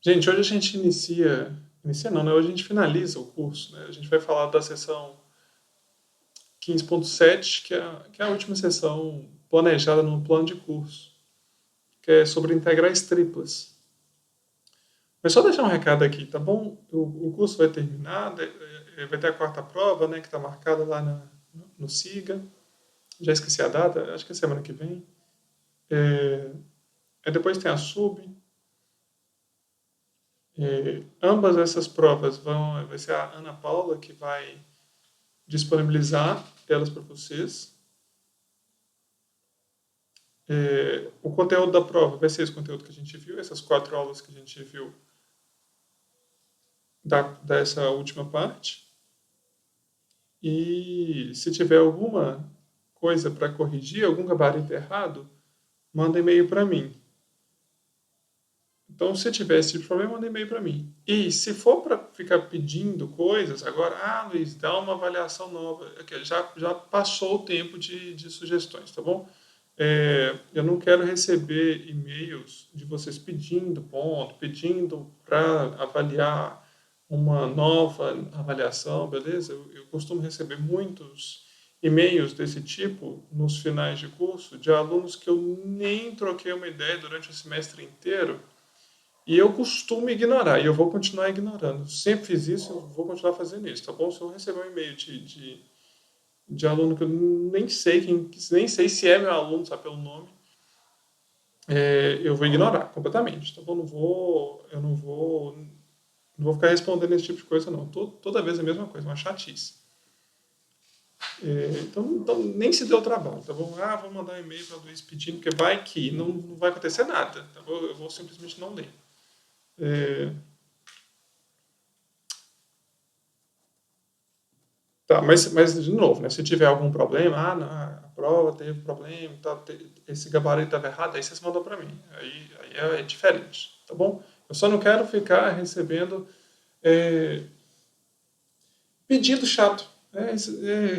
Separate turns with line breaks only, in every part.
Gente, hoje a gente inicia não, né? Hoje a gente finaliza o curso, né? A gente vai falar da sessão 15.7, que é a última sessão planejada no plano de curso, que é sobre integrais triplas. Mas só deixar um recado aqui, tá bom? O curso vai terminar, vai ter a quarta prova, né, que está marcada lá no SIGA. Já esqueci a data, acho que é semana que vem. Aí depois tem a SUB. Ambas essas provas vai ser a Ana Paula que vai disponibilizar elas para vocês. O conteúdo da prova vai ser esse conteúdo que a gente viu, essas 4 aulas que a gente viu dessa última parte. E se tiver alguma coisa para corrigir, algum gabarito errado, manda e-mail para mim. Então, se tiver esse tipo de problema, manda e-mail para mim. E se for para ficar pedindo coisas, agora, Luiz, dá uma avaliação nova. Já passou o tempo de sugestões, tá bom? Eu não quero receber e-mails de vocês pedindo ponto, pedindo para avaliar uma nova avaliação, beleza? Eu costumo receber muitos e-mails desse tipo nos finais de curso de alunos que eu nem troquei uma ideia durante o semestre inteiro e eu costumo ignorar, e eu vou continuar ignorando. Sempre fiz isso, eu vou continuar fazendo isso, tá bom? Se eu receber um e-mail de aluno que eu nem sei se é meu aluno, sabe pelo nome, eu vou ignorar completamente, tá bom? Não vou ficar respondendo esse tipo de coisa, não. Toda vez é a mesma coisa, uma chatice. Então, nem se deu trabalho, tá bom? Vou mandar um e-mail para o Luiz pedindo, porque vai que não vai acontecer nada, tá bom? Eu vou simplesmente não ler. Tá, mas de novo, né? Se tiver algum problema, não, a prova teve problema, tá, esse gabarito estava errado, aí vocês mandam para mim. Aí é diferente, tá bom? Eu só não quero ficar recebendo pedido chato.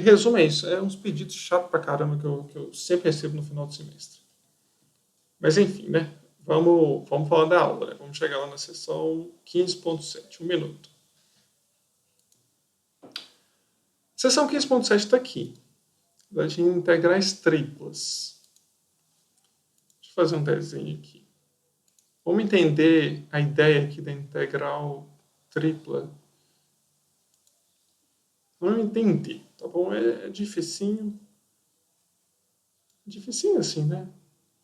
Resumo é isso, é uns pedidos chatos pra caramba que eu sempre recebo no final do semestre. Mas enfim, né? Vamos falar da aula, né? Vamos chegar lá na sessão 15.7, um minuto. Seção 15.7 está aqui. Das integrais triplas. Deixa eu fazer um desenho aqui. Vamos entender a ideia aqui da integral tripla. Vamos entender, tá bom? É dificinho. Dificinho assim, né?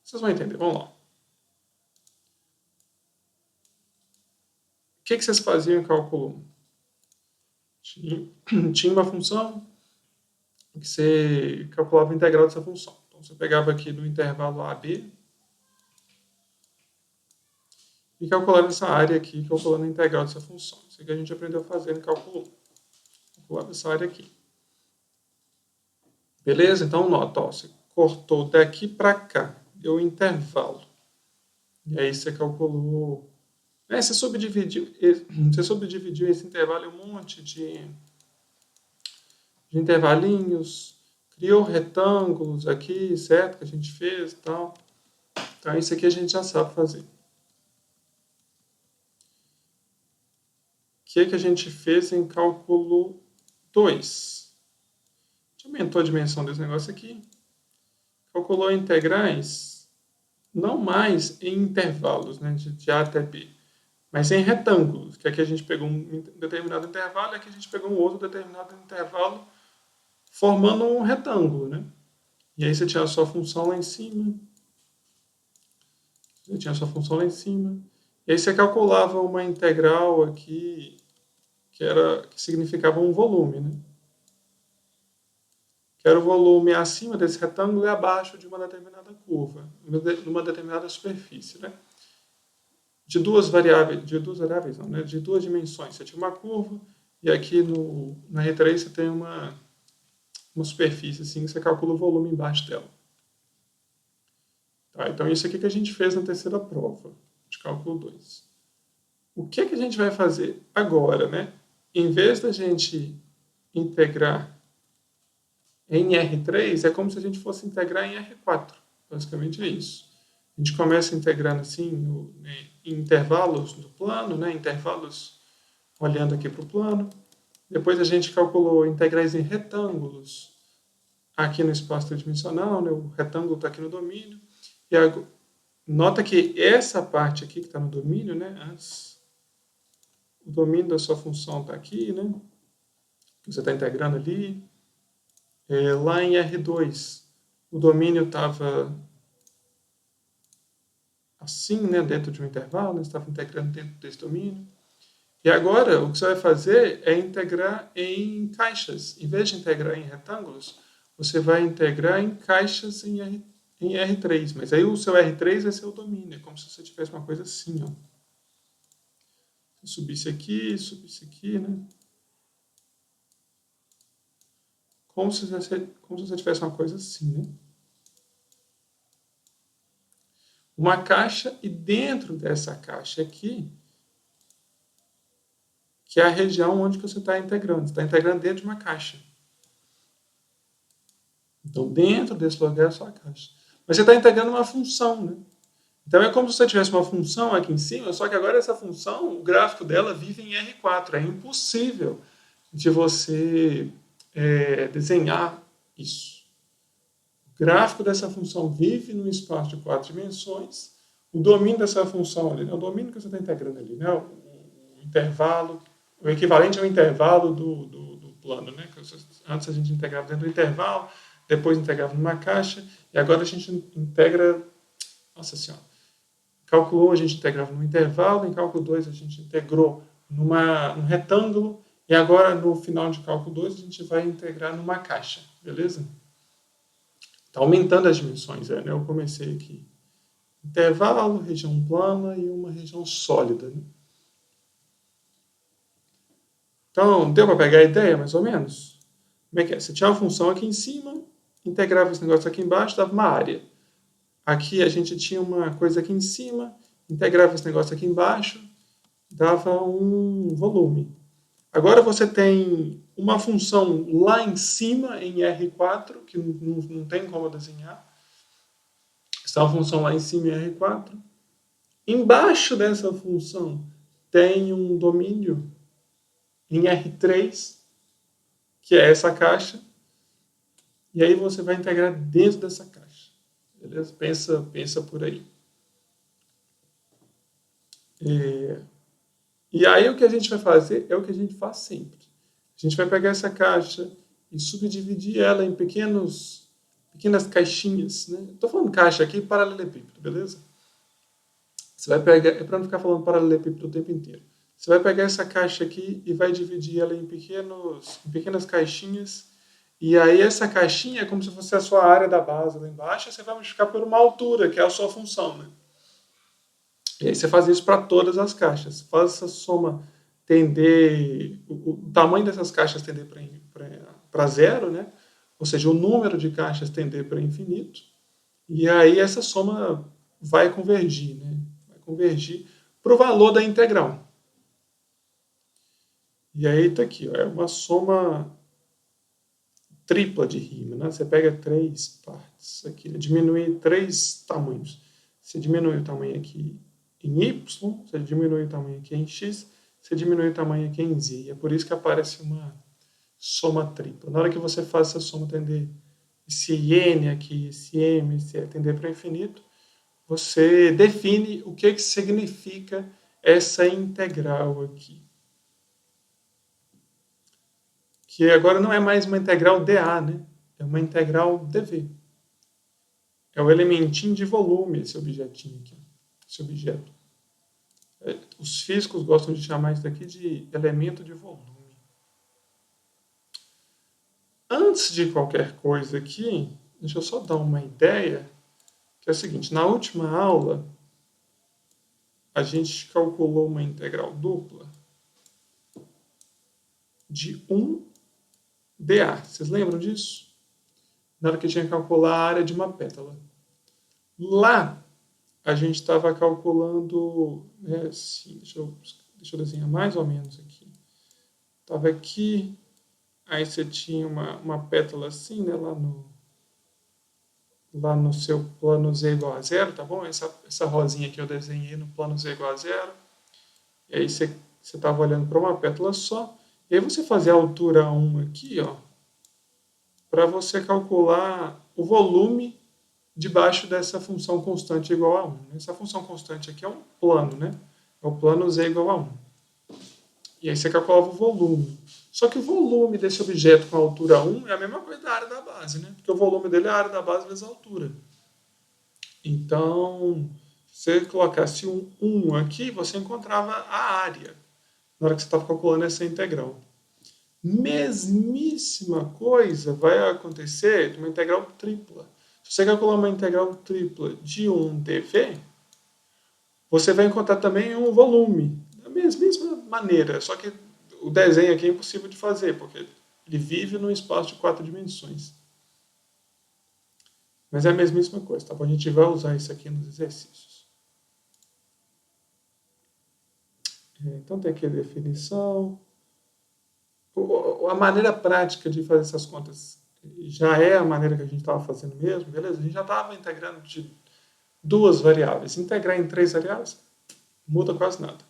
Vocês vão entender, vamos lá. O que vocês faziam em cálculo 1? Tinha uma função que você calculava a integral dessa função. Então, você pegava aqui no intervalo AB e calculava essa área aqui, calculando a integral dessa função. Isso que a gente aprendeu a fazer em cálculo 1. Calculava essa área aqui. Beleza? Então, nota, você cortou daqui para cá, deu um intervalo. E aí você calculou... Você subdividiu esse intervalo em um monte de intervalinhos, criou retângulos aqui, certo? Que a gente fez e tal. Então, isso aqui a gente já sabe fazer. O que a gente fez em cálculo 2? A gente aumentou a dimensão desse negócio aqui. Calculou integrais, não mais em intervalos, né, de A até B, mas em retângulos, que aqui a gente pegou um determinado intervalo e aqui a gente pegou um outro determinado intervalo, formando um retângulo, né? E aí você tinha a sua função lá em cima. E aí você calculava uma integral aqui que significava um volume, né? Que era o volume acima desse retângulo e abaixo de uma determinada curva, numa determinada superfície, né? De duas dimensões. Você tinha uma curva e aqui na R3 você tem uma superfície assim, que você calcula o volume embaixo dela. Tá, então isso aqui que a gente fez na terceira prova de cálculo 2. O que a gente vai fazer agora, né? Em vez da gente integrar em R3, é como se a gente fosse integrar em R4. Basicamente é isso. A gente começa integrando assim em intervalos do plano, né? Intervalos olhando aqui para o plano. Depois a gente calculou integrais em retângulos aqui no espaço tridimensional, né? O retângulo está aqui no domínio. E nota que essa parte aqui que está no domínio, né? O domínio da sua função está aqui, né? Você está integrando ali. Lá em R2, o domínio estava assim, né? Dentro de um intervalo, estava integrando dentro desse domínio. E agora, o que você vai fazer é integrar em caixas. Em vez de integrar em retângulos, você vai integrar em caixas em R3. Mas aí o seu R3 vai ser o domínio. É como se você tivesse uma coisa assim, ó. Subisse aqui, né? Como se você tivesse uma coisa assim, né? Uma caixa, e dentro dessa caixa aqui, que é a região onde você está integrando. Você está integrando dentro de uma caixa. Então, dentro desse lugar é a sua caixa. Mas você está integrando uma função, né? Então, é como se você tivesse uma função aqui em cima, só que agora essa função, o gráfico dela vive em R4. É impossível de você desenhar isso. O gráfico dessa função vive num espaço de 4 dimensões. O domínio dessa função ali, o domínio que você está integrando ali, né? O intervalo, o equivalente ao intervalo do plano, né? Antes a gente integrava dentro do intervalo, depois integrava numa caixa, e agora a gente integra. Nossa Senhora. Calculou, a gente integrava no intervalo, em cálculo 2 a gente integrou num retângulo, e agora no final de cálculo 2 a gente vai integrar numa caixa, beleza? Está aumentando as dimensões, né? Eu comecei aqui. Intervalo, região plana e uma região sólida. Né? Então, deu para pegar a ideia, mais ou menos? Como é que é? Você tinha uma função aqui em cima, integrava esse negócio aqui embaixo, dava uma área. Aqui a gente tinha uma coisa aqui em cima, integrava esse negócio aqui embaixo, dava um volume. Agora você tem uma função lá em cima, em R4, que não tem como desenhar. Está uma função lá em cima em R4. Embaixo dessa função tem um domínio em R3, que é essa caixa. E aí você vai integrar dentro dessa caixa. Beleza? Pensa por aí. E aí o que a gente vai fazer é o que a gente faz sempre. A gente vai pegar essa caixa e subdividir ela em pequenas caixinhas. Né? Estou falando caixa aqui, paralelepípedo, beleza? Você vai pegar, é para não ficar falando paralelepípedo o tempo inteiro. Você vai pegar essa caixa aqui e vai dividir ela em pequenas caixinhas. E aí essa caixinha é como se fosse a sua área da base lá embaixo. E você vai multiplicar por uma altura, que é a sua função. Né? E aí você faz isso para todas as caixas. Faz essa soma tender, o tamanho dessas caixas tender para zero, né? Ou seja, o número de caixas tender para infinito. E aí essa soma vai convergir, né? Vai convergir para o valor da integral. E aí está aqui, ó, é uma soma tripla de Riemann, né? Você pega 3 partes aqui, né? Diminui 3 tamanhos. Você diminui o tamanho aqui em Y, você diminui o tamanho aqui em X, você diminui o tamanho aqui em Z. E é por isso que aparece uma soma tripla. Na hora que você faz essa soma tender esse N aqui, esse M, esse tender para o infinito, você define o que significa essa integral aqui. Que agora não é mais uma integral dA, né? É uma integral dV. É o elementinho de volume, esse objetinho aqui, esse objeto. Os físicos gostam de chamar isso daqui de elemento de volume. Antes de qualquer coisa aqui, deixa eu só dar uma ideia, que é o seguinte, na última aula, a gente calculou uma integral dupla de 1 dA. Vocês lembram disso? Na hora que tinha que calcular a área de uma pétala. Lá, a gente estava calculando, assim, deixa eu desenhar mais ou menos aqui. Estava aqui, aí você tinha uma pétala assim, né, lá no seu plano z igual a zero, tá bom? Essa rosinha aqui eu desenhei no plano z igual a zero. E aí você estava olhando para uma pétala só. E aí você fazer a altura 1 aqui, ó, para você calcular o volume debaixo dessa função constante igual a 1. Essa função constante aqui é um plano, né? É o plano z igual a 1. E aí você calculava o volume. Só que o volume desse objeto com a altura 1 é a mesma coisa da área da base, né? Porque o volume dele é a área da base vezes a altura. Então, se você colocasse um 1 aqui, você encontrava a área na hora que você estava calculando essa integral. Mesmíssima coisa vai acontecer de uma integral tripla. Se você calcular uma integral tripla de 1 dv, você vai encontrar também um volume. Da mesmíssima maneira, só que o desenho aqui é impossível de fazer, porque ele vive num espaço de 4 dimensões. Mas é a mesmíssima coisa, tá bom? A gente vai usar isso aqui nos exercícios. Então tem aqui a definição. A maneira prática de fazer essas contas já é a maneira que a gente estava fazendo mesmo, beleza? A gente já estava integrando de duas variáveis. Integrar em três variáveis muda quase nada.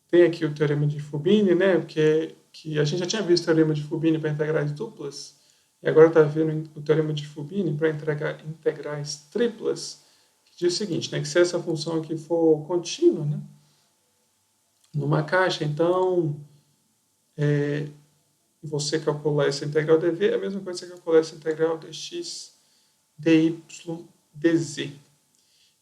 Tem aqui o teorema de Fubini, né? Porque que a gente já tinha visto o teorema de Fubini para integrais duplas, e agora está vendo o teorema de Fubini para integrais triplas, que diz o seguinte, né? Que se essa função aqui for contínua, né? Numa caixa, então você calcular essa integral dv é a mesma coisa que você calcular essa integral dx dy dz.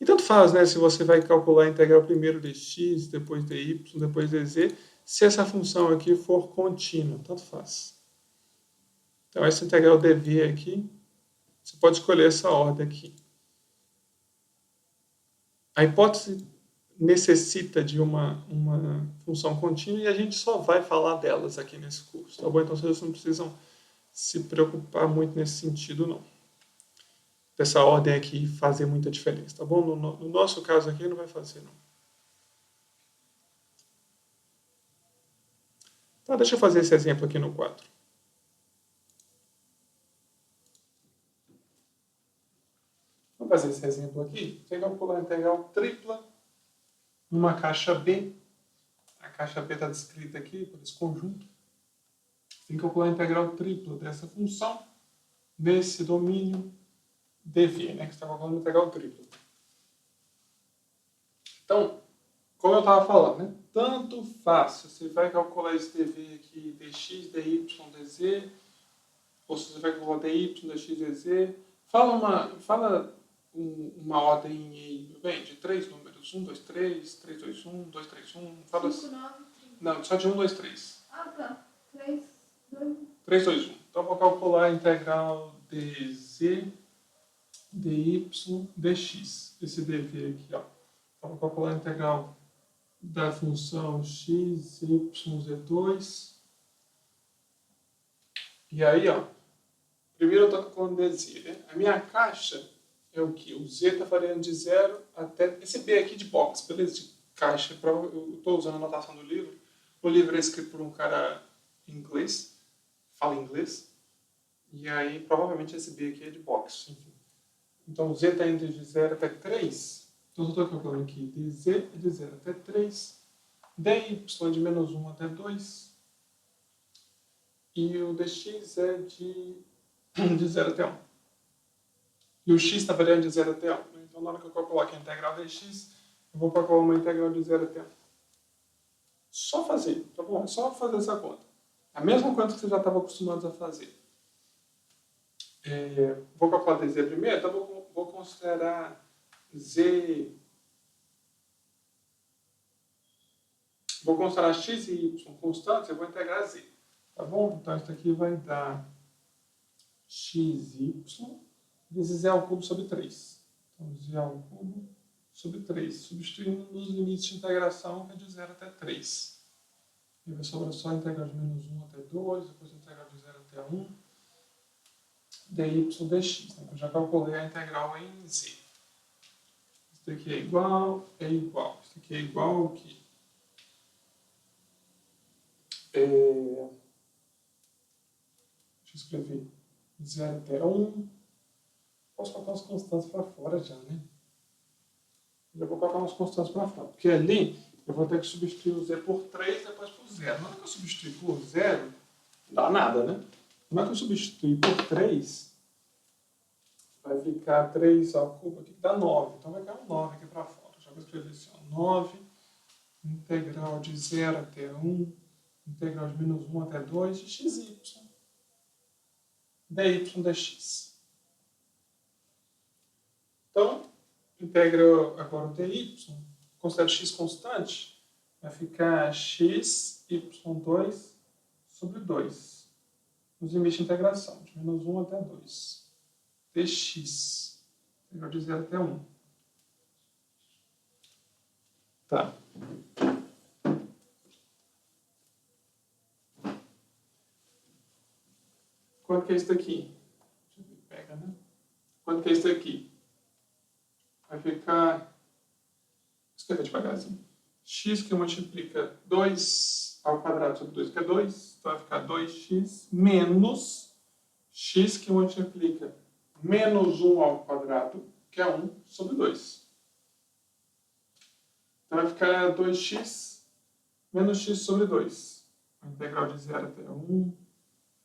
E tanto faz, né, se você vai calcular a integral primeiro dx, depois dy, depois dz, se essa função aqui for contínua, tanto faz. Então essa integral dv aqui, você pode escolher essa ordem aqui. A hipótese necessita de uma função contínua e a gente só vai falar delas aqui nesse curso, tá bom? Então vocês não precisam se preocupar muito nesse sentido, não. Dessa ordem aqui fazer muita diferença, tá bom? No nosso caso aqui não vai fazer, não. Tá, deixa eu fazer esse exemplo aqui no quadro. Vamos fazer esse exemplo aqui. Você calcular a integral tripla numa caixa B. A caixa B está descrita aqui por esse conjunto. Você tem que calcular a integral tripla dessa função nesse domínio dv, né? Que você está calculando a integral tripla. Então, como eu estava falando, né? Tanto faz se você vai calcular esse dv aqui, dx, dy, dz, ou se você vai calcular dy, dx, dz. Fala uma ordem aí, bem, de três números. 1, 2, 3, 3, 2, 1, 2, 3, 1. Fala
5, 9, 30.
Não, só de 1, 2, 3.
Ah, tá. 3, 2, 1.
3, 2, 1. Então, eu vou calcular a integral dz, dy, dx. Esse dv aqui, ó. Então, vou calcular a integral da função x, y, z2. E aí, ó. Primeiro eu estou calculando dz, né? A minha caixa é o que? O z está variando de 0 até... Esse b aqui de box, beleza? De caixa. Eu estou usando a anotação do livro. O livro é escrito por um cara em inglês. Fala inglês. E aí, provavelmente, esse b aqui é de box. Enfim. Então, o z está indo de 0 até 3. Então, eu estou calculando aqui. dz é de 0 até 3. dy de menos 1 até 2. E o dx é de 0 até 1. E o x está variando de 0 até 1. Então, na hora que eu calcular aqui a integral dx, eu vou calcular uma integral de 0 até 1. Só fazer, tá bom? É só fazer essa conta. A mesma conta que você já estava acostumado a fazer. Vou calcular dz primeiro, então vou considerar z... Vou considerar x e y constantes, eu vou integrar z. Tá bom? Então, isso aqui vai dar xy vezes z ao cubo sobre 3. Então, z ao cubo sobre 3. Substituindo nos limites de integração, que é de 0 até 3. E vai sobrar só a integral de menos 1 até 2, depois a integral de 0 até 1, dy dx. Então, eu já calculei a integral em z. Isso daqui é igual, é igual. Isso aqui é igual ao que? Deixa eu escrever. De 0 até 1. Posso colocar as constantes para fora já, né? Já vou colocar umas constantes para fora. Porque ali eu vou ter que substituir o z por 3, depois por 0. Na hora que eu substituir por 0, não dá nada, né? Na hora que eu substituir por 3, vai ficar 3 ao cubo aqui, que dá 9. Então vai ficar um 9 aqui para fora. Já vou escrever assim, ó, 9, integral de 0 até 1, integral de menos 1 até 2, de xy, dy dx. Então, integra agora o dy, considero x constante, vai ficar x, y2 sobre 2. Nos limites de integração, de menos 1 até 2. dx, integral de 0 até 1. Tá. Quanto que é isso daqui? Deixa eu ver, pega, né? Quanto que é isso daqui? Vai ficar... Vou escrever devagarzinho. X que multiplica 2 ao quadrado sobre 2, que é 2. Então vai ficar 2x menos x que multiplica menos 1 ao quadrado, que é 1 sobre 2. Então vai ficar 2x menos x sobre 2. A integral de 0 até 1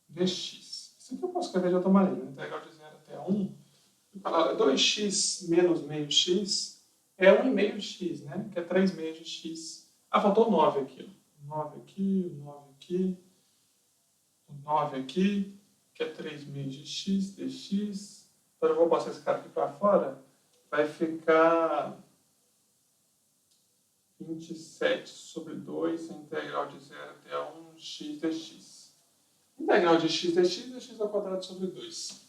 dx. Isso aqui eu posso escrever de outra maneira. A integral de 0 até 1. 2x menos meio x é 1,5 de x, né? Que é 3 meios de x. Ah, faltou 9 aqui. Ó. 9 aqui, 9 aqui, 9 aqui, que é 3 meios de x, dx. Então eu vou passar esse cara aqui para fora. Vai ficar 27 sobre 2, a integral de 0 até 1, x dx. Integral de x dx é x ao quadrado sobre 2.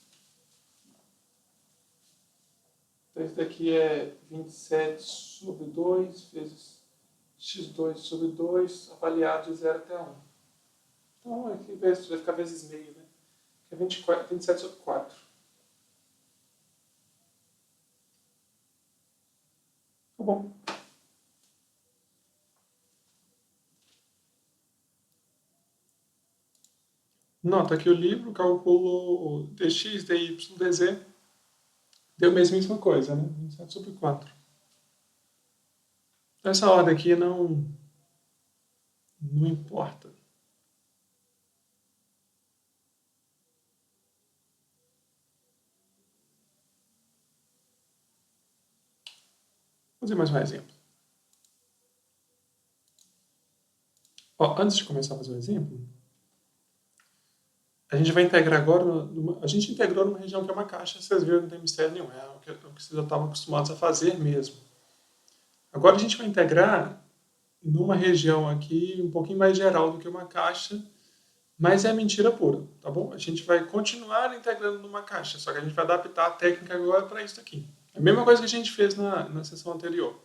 Então, isso daqui é 27 sobre 2 vezes x2 sobre 2, avaliado de 0 até 1. Então, aqui vai ficar vezes meio, né? Que é 27 sobre 4. Tá bom. Nota que o livro calculou dx, dy, dz. Deu a mesmíssima coisa, né? 27 sobre 4. Essa ordem aqui não importa. Vou fazer mais um exemplo. Ó, antes de começar a fazer um exemplo, a gente vai integrar agora, a gente integrou numa região que é uma caixa, vocês viram que não tem mistério nenhum, é o que vocês já estavam acostumados a fazer mesmo. Agora a gente vai integrar numa região aqui um pouquinho mais geral do que uma caixa, mas é mentira pura, tá bom? A gente vai continuar integrando numa caixa, só que a gente vai adaptar a técnica agora para isso aqui. É a mesma coisa que a gente fez na sessão anterior.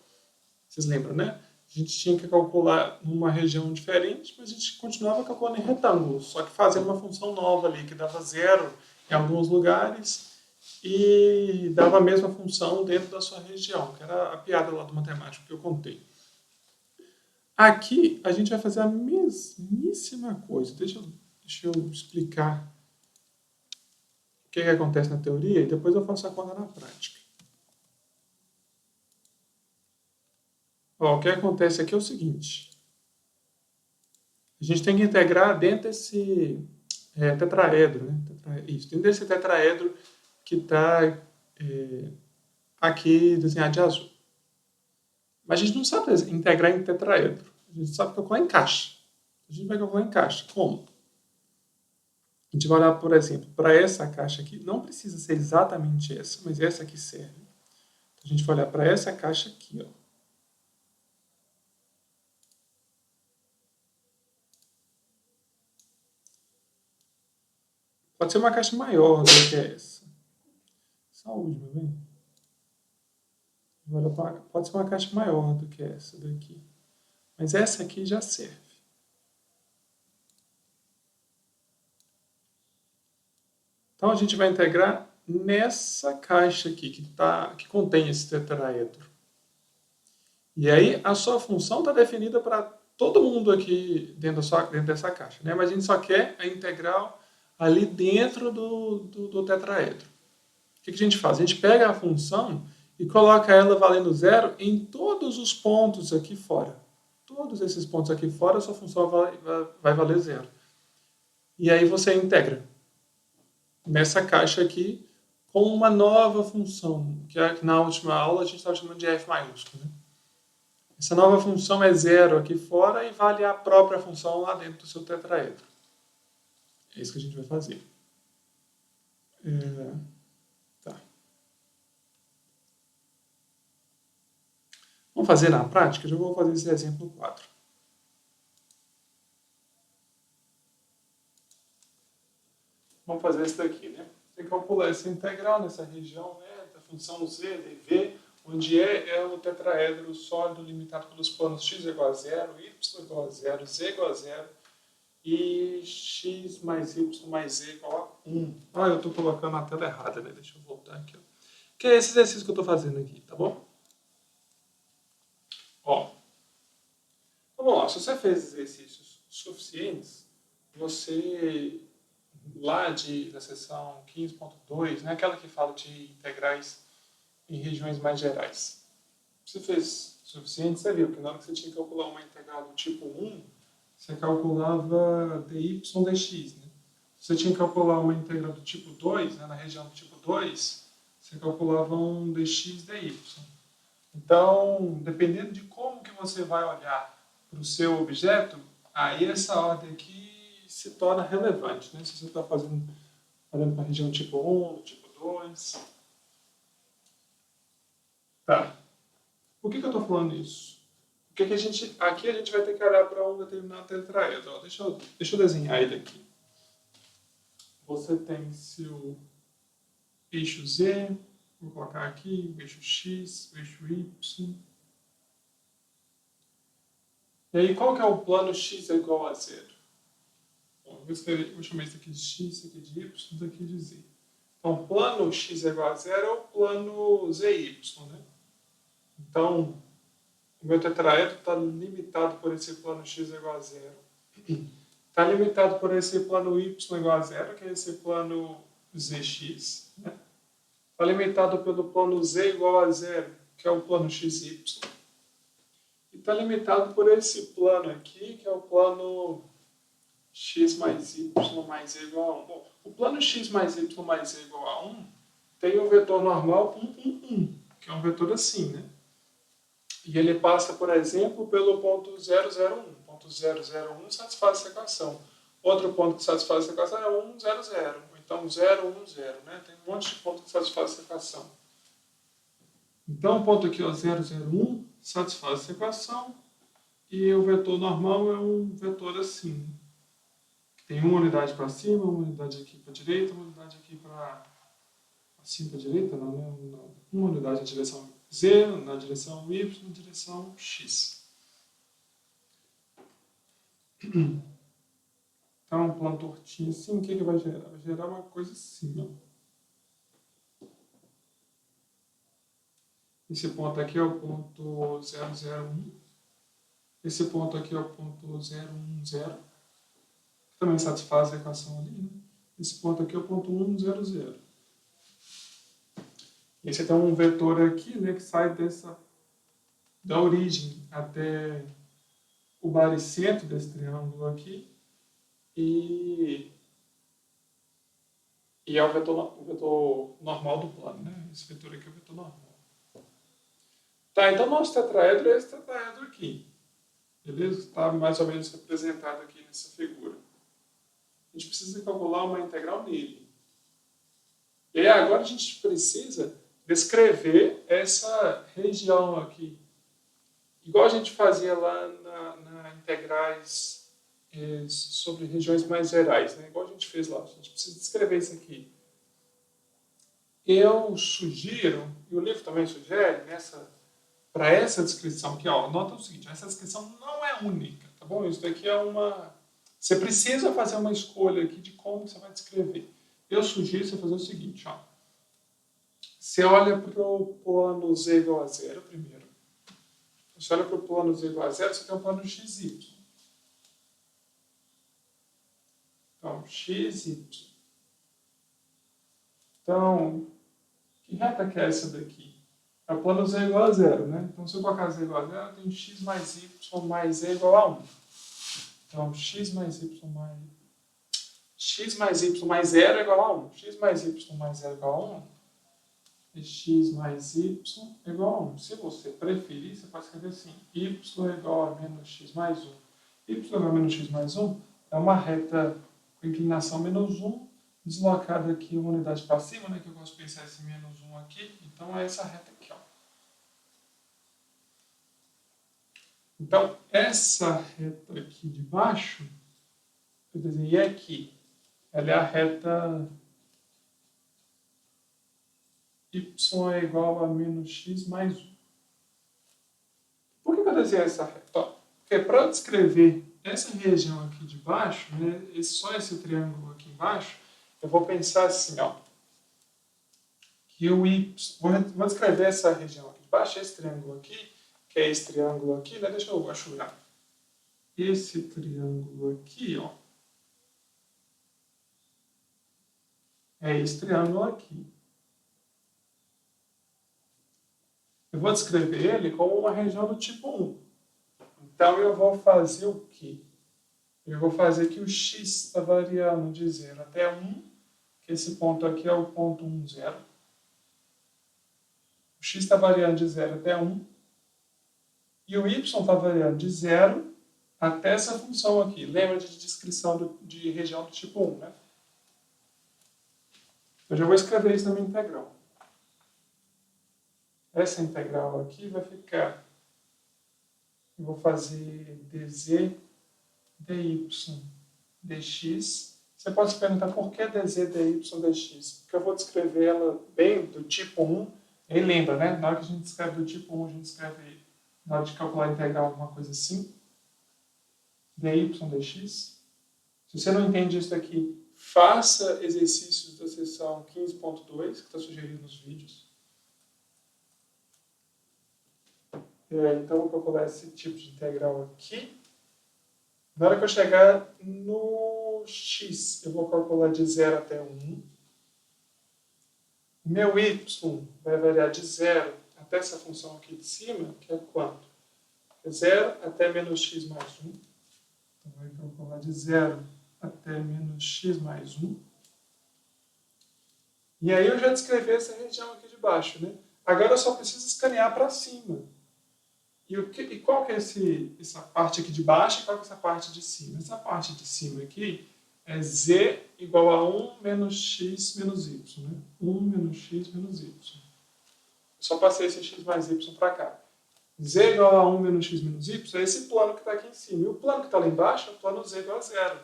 Vocês lembram, né? A gente tinha que calcular numa região diferente, mas a gente continuava calculando em retângulos, só que fazendo uma função nova ali, que dava 0 em alguns lugares e dava a mesma função dentro da sua região, que era a piada lá do matemático que eu contei. Aqui a gente vai fazer a mesmíssima coisa. Deixa eu explicar o que acontece na teoria e depois eu faço a conta na prática. Ó, o que acontece aqui é o seguinte. A gente tem que integrar dentro desse tetraedro, né? Isso, dentro desse tetraedro que está aqui desenhado de azul. Mas a gente não sabe integrar em tetraedro. A gente sabe calcular em caixa. A gente vai calcular em caixa. Como? A gente vai olhar, por exemplo, para essa caixa aqui. Não precisa ser exatamente essa, mas essa aqui serve. Então, a gente vai olhar para essa caixa aqui, ó. Pode ser uma caixa maior do que essa. Saúde, meu bem. Pode ser uma caixa maior do que essa daqui. Mas essa aqui já serve. Então a gente vai integrar nessa caixa aqui, que contém esse tetraedro. E aí a sua função está definida para todo mundo aqui dentro dessa caixa, né? Mas a gente só quer a integral ali dentro do tetraedro. O que a gente faz? A gente pega a função e coloca ela valendo zero em todos os pontos aqui fora. Todos esses pontos aqui fora, a sua função vai valer zero. E aí você integra nessa caixa aqui com uma nova função, que na última aula a gente estava chamando de f maiúsculo. Né? Essa nova função é zero aqui fora e vale a própria função lá dentro do seu tetraedro. É isso que a gente vai fazer. Tá. Vamos fazer na prática? Eu já vou fazer esse exemplo 4. Vamos fazer esse daqui, né? Você calcular essa integral nessa região, né, da função z dv, onde é o tetraedro sólido limitado pelos planos x igual a 0, y igual a 0, z igual a 0 e x mais y mais z igual a 1. Ah, eu estou colocando a tela errada, né? Deixa eu voltar aqui. Ó. Que é esse exercício que eu estou fazendo aqui, tá bom? Ó, vamos lá. Se você fez exercícios suficientes, você lá da seção 15.2, né, aquela que fala de integrais em regiões mais gerais. Você fez suficiente, você viu que na hora que você tinha que calcular uma integral do tipo 1, você calculava dy dx. Né? Se você tinha que calcular uma integral do tipo 2, né, na região do tipo 2, você calculava um dx dy. Então, dependendo de como que você vai olhar para o seu objeto, aí essa ordem aqui se torna relevante, né? Se você está olhando para a região tipo 1, tipo 2. Tá. Por que eu estou falando isso? Porque aqui a gente vai ter que olhar para um determinado tetraedro. Ó, deixa eu desenhar ele aqui. Você tem seu eixo Z, vou colocar aqui o eixo X, o eixo Y. E aí, qual que é o plano X é igual a 0? Bom, vou chamar isso aqui de X, isso aqui de Y, isso aqui de Z. Então, o plano X é igual a 0 é o plano ZY, né? Então, o meu tetraedro está limitado por esse plano x igual a 0. Está limitado por esse plano y igual a 0, que é esse plano zx. Está, né? Limitado pelo plano z igual a 0, que é o plano xy. E está limitado por esse plano aqui, que é o plano x mais y mais z igual a 1. Bom, o plano x mais y mais z igual a 1 tem o vetor normal 1, 1, 1, que é um vetor assim, né? E ele passa, por exemplo, pelo ponto 001. O ponto 001 satisfaz essa equação. Outro ponto que satisfaz essa equação é 100. Ou então 010. Né? Tem um monte de pontos que satisfaz essa equação. Então o ponto aqui, ó, 001, satisfaz essa equação. E o vetor normal é um vetor assim. Tem uma unidade para cima, uma unidade aqui para a direita, uma unidade aqui para cima para a direita, não, né? Uma unidade na direção Z, na direção Y, na direção X. Então, um plano tortinho assim, o que vai gerar? Vai gerar uma coisa assim, ó. Esse ponto aqui é o ponto 001. Esse ponto aqui é o ponto 010, que também satisfaz a equação ali, né? Esse ponto aqui é o ponto 100. E você tem um vetor aqui, né, que sai da origem até o baricentro desse triângulo aqui. E é o vetor normal do plano, né? Esse vetor aqui é o vetor normal. Tá, então nosso tetraedro é esse tetraedro aqui. Beleza? Está mais ou menos representado aqui nessa figura. A gente precisa calcular uma integral nele. E aí agora a gente precisa descrever essa região aqui. Igual a gente fazia lá na integrais sobre regiões mais gerais, né? Igual a gente fez lá. A gente precisa descrever isso aqui. Eu sugiro, e o livro também sugere, para essa descrição aqui, ó, nota o seguinte, essa descrição não é única, tá bom? Isso daqui é uma... Você precisa fazer uma escolha aqui de como você vai descrever. Eu sugiro você fazer o seguinte, ó. Você olha para o plano z igual a 0 primeiro. Você olha para o plano z igual a 0, você tem um plano xy. Então, xy. Então, que reta que é essa daqui? É o plano z igual a zero, né? Então, se eu colocar z igual a zero, eu tenho x mais y mais z igual a 1. Então, x mais y mais 0 é igual a 1. X mais y mais 0 é igual a 1. E x mais y é igual a 1. Se você preferir, você pode escrever assim. Y é igual a menos x mais 1. Y é igual a menos x mais 1 é uma reta com inclinação menos 1, deslocada aqui uma unidade para cima, né, que eu gosto de pensar esse menos 1 aqui. Então, é essa reta aqui, ó. Então, essa reta aqui de baixo, eu desenhei aqui. Ela é a reta y é igual a menos x mais 1. Por que eu desenhei essa reta? Porque para descrever essa região aqui de baixo, né, só esse triângulo aqui embaixo, eu vou pensar assim, ó, que o y... Vou descrever essa região aqui de baixo, esse triângulo aqui, que é esse triângulo aqui, né? Deixa eu achurar. Esse triângulo aqui, ó, é esse triângulo aqui. Eu vou descrever ele como uma região do tipo 1. Então, eu vou fazer o quê? Eu vou fazer que o x está variando de 0 até 1, que esse ponto aqui é o ponto 1, 0. O x está variando de 0 até 1. E o y está variando de 0 até essa função aqui. Lembra de descrição de região do tipo 1, né? Eu já vou escrever isso na minha integral. Essa integral aqui vai ficar... Eu vou fazer dz, dy, dx. Você pode se perguntar por que dz, dy, dx? Porque eu vou descrever ela bem do tipo 1. E lembra, né? Na hora que a gente escreve do tipo 1, a gente escreve, na hora de calcular a integral, alguma coisa assim. dy, dx. Se você não entende isso daqui, faça exercícios da seção 15.2, que está sugerido nos vídeos. Então, eu vou calcular esse tipo de integral aqui. Na hora que eu chegar no x, eu vou calcular de 0 até 1. Meu y vai variar de 0 até essa função aqui de cima, que é quanto? É 0 até menos x mais 1. Então, vai calcular de 0 até menos x mais 1. E aí eu já descrevi essa região aqui de baixo, né? Agora eu só preciso escanear para cima. E qual que é essa parte aqui de baixo e qual que é essa parte de cima? Essa parte de cima aqui é z igual a 1 menos x menos y. Né? 1 menos x menos y. Eu só passei esse x mais y para cá. Z igual a 1 menos x menos y é esse plano que está aqui em cima. E o plano que está lá embaixo é o plano z igual a 0.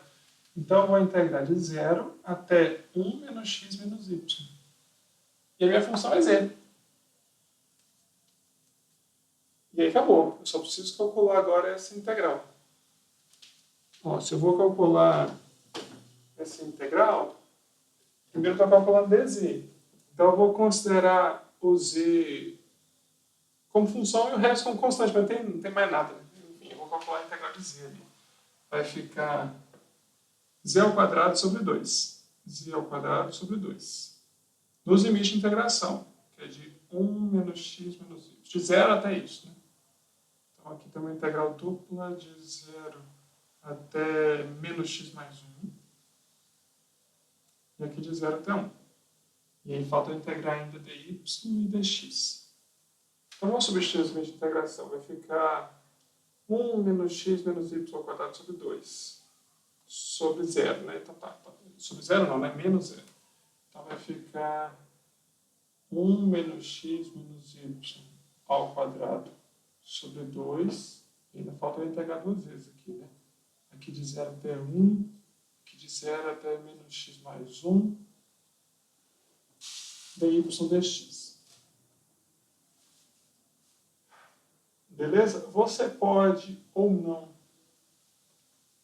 Então, eu vou integrar de 0 até 1 menos x menos y. E a minha função é z. E aí acabou. Eu só preciso calcular agora essa integral. Ó, se eu vou calcular essa integral, primeiro eu estou calculando dz. Então eu vou considerar o z como função e o resto como constante, mas não tem mais nada. Enfim, eu vou calcular a integral de z ali. Vai ficar z ao quadrado sobre 2. Z ao quadrado sobre 2. Nos limites de integração, que é de 1 menos x menos y. De 0 até isso, né? Então, aqui tem uma integral dupla de 0 até menos x mais 1. E aqui de 0 até 1. E aí falta integrar ainda dy e dx. Então, vamos substituir os limites de integração. Vai ficar 1 menos x menos y ao quadrado sobre 2. Sobre 0, né? Então, sobre 0 não, né? Menos 0. Então, vai ficar 1 menos x menos y ao quadrado sobre 2. E ainda falta integrar duas vezes aqui, né? Aqui de 0 até 1. Aqui de 0 até menos x mais 1. dy dx. Beleza? Você pode ou não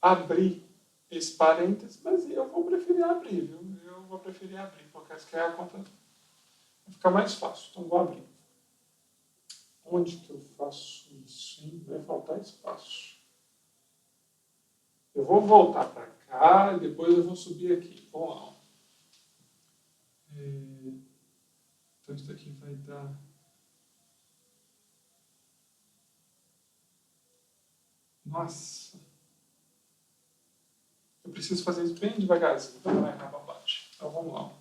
abrir esse parênteses, mas eu vou preferir abrir, viu? Eu vou preferir abrir, porque essa que é a conta vai ficar mais fácil. Então, vou abrir. Onde que eu faço isso, hein? Vai faltar espaço. Eu vou voltar para cá e depois eu vou subir aqui. Vamos lá. Então isso daqui vai dar... Nossa! Eu preciso fazer isso bem devagarzinho, para não errar a parte. Então vamos lá.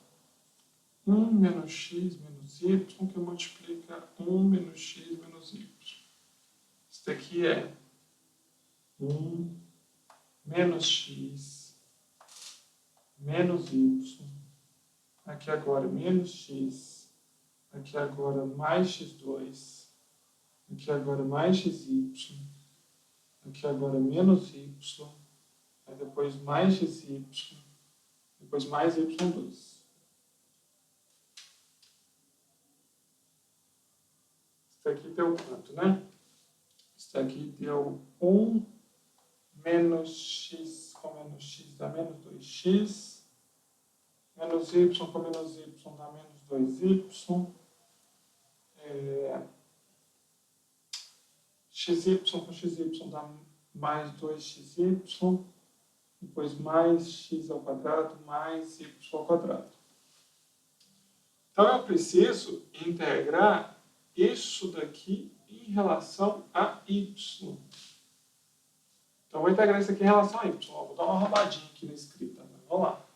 1 menos x menos y, que multiplica 1 menos x menos y. Isso daqui é 1 menos x menos y. Aqui agora menos x. Aqui agora mais x2. Aqui agora mais xy. Aqui agora menos y. Aí depois mais xy. Depois mais y2. Isso aqui deu quanto, né? Isso aqui deu 1 menos x com menos x dá menos 2x. Menos y com menos y dá menos 2y. Xy com xy dá mais 2xy. Depois mais x ao quadrado mais y ao quadrado. Então eu preciso integrar isso daqui em relação a y. Então, eu vou integrar isso aqui em relação a y. Vou dar uma arrumadinha aqui na escrita. Né? Vamos lá.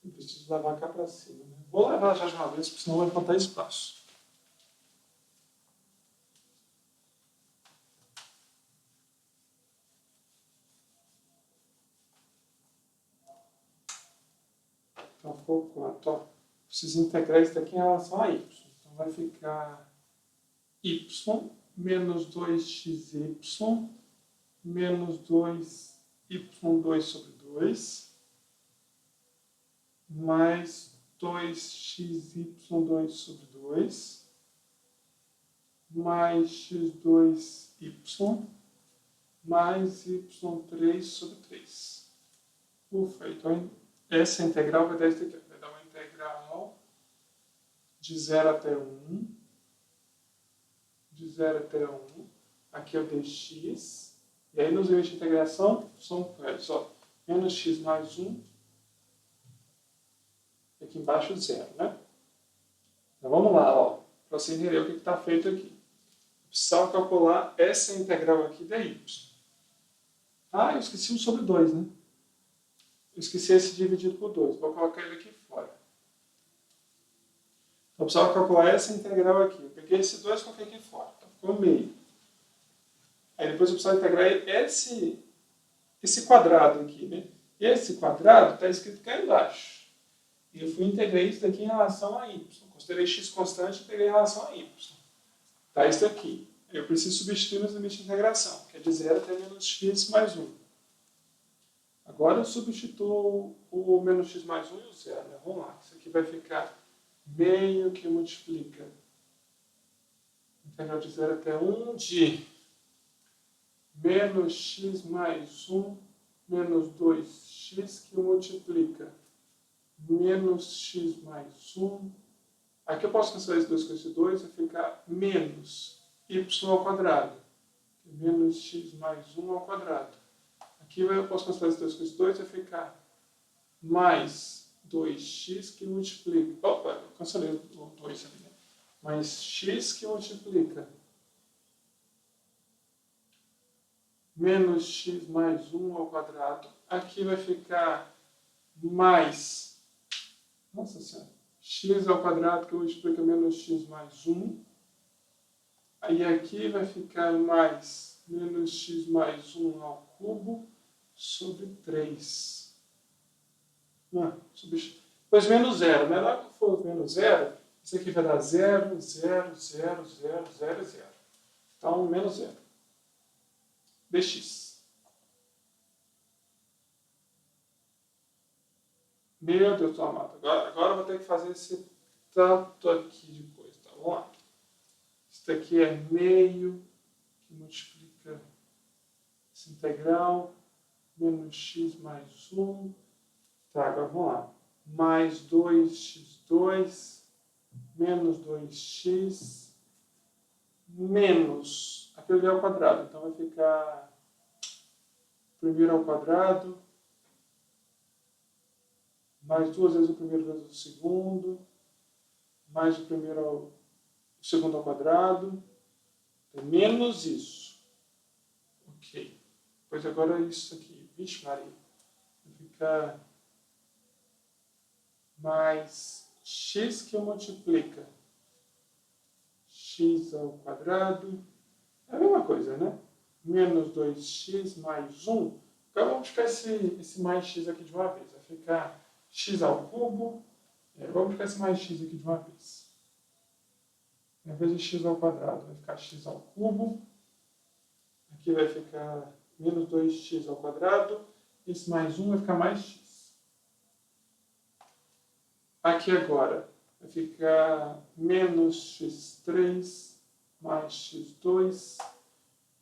Eu preciso levar cá para cima. Né? Vou levar já de uma vez, porque senão vai faltar espaço. Então, ficou quanto? Ó, preciso integrar isso daqui em relação a y. Então, vai ficar y menos 2xy menos 2y2 sobre 2 mais 2xy2 sobre 2 mais x2y mais y3 sobre 3. Ufa, então essa integral vai dar isso aqui. Vai dar uma integral de 0 até 1. De 0 até 1. Aqui é o dx. E aí nos limites de integração são eles, ó. Menos x mais 1. E aqui embaixo 0, né? Então vamos lá, ó. Para você entender o que está feito aqui. Precisava calcular essa integral aqui da y. Ah, eu esqueci 1 sobre 2, né? Eu esqueci esse dividido por 2. Vou colocar ele aqui fora. Então, eu precisava calcular essa integral aqui. Eu peguei esse 2 e coloquei aqui fora. Então, ficou meio. Aí depois eu precisava integrar esse quadrado aqui, né? Esse quadrado está escrito cá embaixo. E eu fui integrar isso daqui em relação a y. Considerei x constante e integrei em relação a y. Tá isso aqui. Eu preciso substituir nos limites de integração, que é de 0 até menos x mais 1. Agora eu substituo o menos x mais 1 e o 0. Né? Vamos lá. Isso aqui vai ficar meio que multiplica. Integral de 0 até 1 de menos x mais 1 menos 2x que multiplica menos x mais 1. Aqui eu posso cancelar esse 2 com esse 2 e ficar menos y ao quadrado. Menos x mais 1 ao quadrado. Aqui eu posso cancelar esse 2 com esse 2 e vai ficar mais 2x que multiplica... Opa, eu cancelei o 2 ali, né? Mais x que multiplica menos x mais 1 ao quadrado. Aqui vai ficar mais... Nossa Senhora. X ao quadrado que multiplica menos x mais 1. Aí aqui vai ficar mais menos x mais 1 ao cubo sobre 3. Depois menos 0, né? Lá que for menos 0, isso aqui vai dar 0, 0, 0, 0, 0, 0. Então, menos 0. Dx. Meu Deus do amado. Agora eu vou ter que fazer esse tanto aqui de coisa. Tá? Vamos lá. Isso daqui é meio que multiplica essa integral. Menos x mais 1. Tá, agora vamos lá. Mais 2x2 menos 2x menos... Aqui eu li ao quadrado, então vai ficar primeiro ao quadrado mais 2 vezes o primeiro vezes o segundo, mais o segundo ao quadrado, é menos isso. Ok. Pois agora isso aqui, vixe Maria, vai ficar mais x que multiplica x ao quadrado, é a mesma coisa, né? Menos 2x mais 1. Agora vamos buscar esse mais x aqui de uma vez. Vai ficar x ao cubo. Vamos buscar esse mais x aqui de uma vez. Em vez de x ao quadrado, vai ficar x ao cubo. Aqui vai ficar menos 2x ao quadrado. Esse mais 1 vai ficar mais x. Aqui agora vai ficar menos x3 mais x2.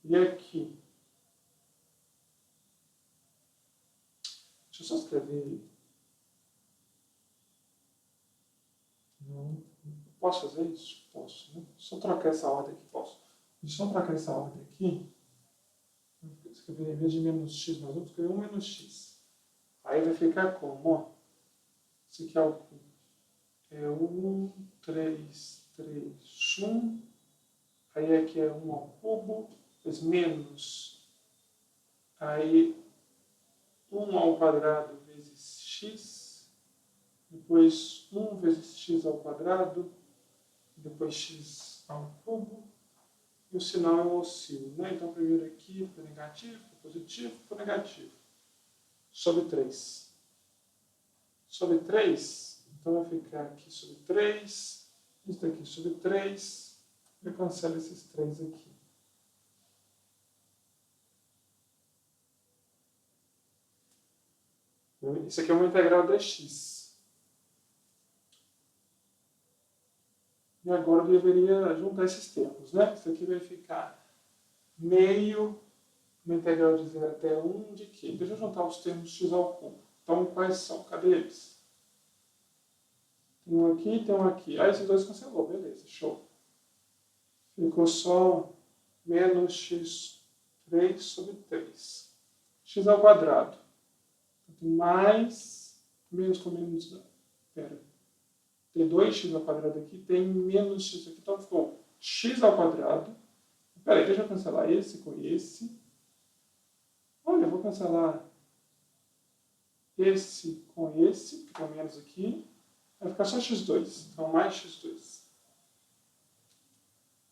E aqui, deixa eu só escrever. Não, posso fazer isso? Posso, né? Só trocar essa ordem aqui, posso. Deixa eu só trocar essa ordem aqui. Vou escrever, em vez de menos x mais 1, vou escrever 1 menos x. Aí vai ficar como? Ó, isso aqui é o cubo. É 1, 3, 3, 1. Aí aqui é 1 ao cubo. Depois menos. Aí 1 ao quadrado vezes x. Depois 1 vezes x ao quadrado. Depois x ao cubo. E o sinal é um oscilo, né? Então, primeiro aqui foi negativo, foi positivo, foi negativo. Sobre 3. Sobre 3, então vai ficar aqui sobre 3, isso daqui sobre 3, eu cancelo esses 3 aqui. Isso aqui é uma integral dx. E agora eu deveria juntar esses termos, né? Isso aqui vai ficar meio, uma integral de 0 até 1 de quê? Deixa eu juntar os termos x ao cubo. Então, quais são? Cadê eles? Tem um aqui e tem um aqui. Ah, esses dois cancelou. Beleza, show. Ficou só menos x3 sobre 3. X ao quadrado. Tem mais, menos com menos, não. Pera. Tem 2x ao quadrado aqui, tem menos x aqui. Então, ficou x ao quadrado. Pera aí, deixa eu cancelar esse com esse. Olha, eu vou cancelar esse com esse, porque tem menos aqui. Vai ficar só x2, então mais x2.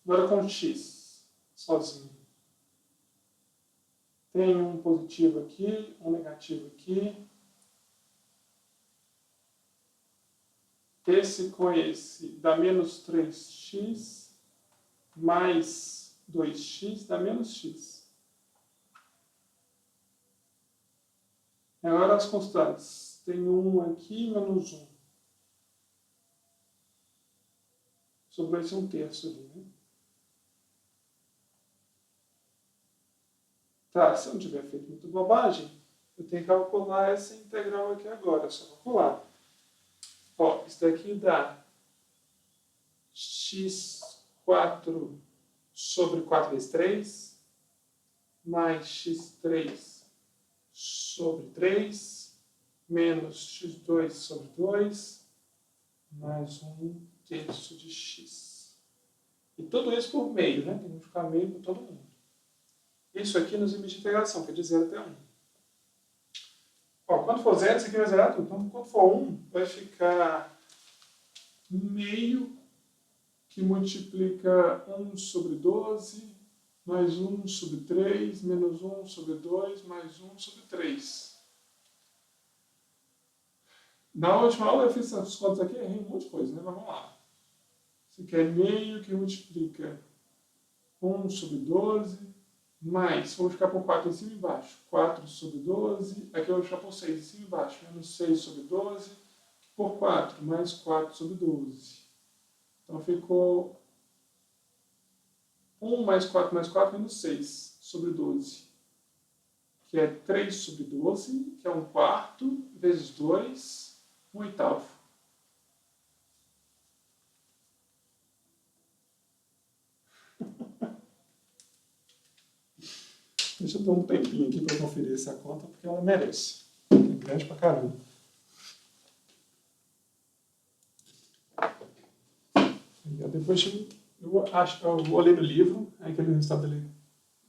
Agora com x, sozinho. Tem um positivo aqui, um negativo aqui. Esse com esse dá menos 3x, mais 2x dá menos x. Agora as constantes. Tem 1 aqui, menos 1. Sobrou esse 1/3 ali, né? Tá, se eu não tiver feito muita bobagem, eu tenho que calcular essa integral aqui agora. É só calcular. Ó, isso daqui dá x4 sobre 4 vezes 3, mais x3 sobre 3, menos x2 sobre 2, mais 1/3 de x. E tudo isso por meio, né? Tem que ficar meio por todo mundo. Isso aqui nos limites de integração, que é de 0 até 1. Ó, quando for 0, isso aqui vai zerar tudo. Então, quando for 1, vai ficar meio que multiplica 1 sobre 12, mais 1 sobre 3, menos 1 sobre 2, mais 1 sobre 3. Na última aula eu fiz essas contas aqui, errei um monte de coisa, né? Mas vamos lá. Isso aqui é meio que multiplica 1 sobre 12, mais, vou ficar por 4 em cima e embaixo, 4 sobre 12, aqui eu vou ficar por 6 em cima e embaixo, menos 6 sobre 12, por 4, mais 4 sobre 12. Então ficou 1 mais 4, menos 6 sobre 12, que é 3 sobre 12, que é 1/4, vezes 2, 1/8. Deixa eu dar um tempinho aqui para conferir essa conta, porque ela merece. É grande pra caramba. Depois eu olhei no livro, aquele resultado ali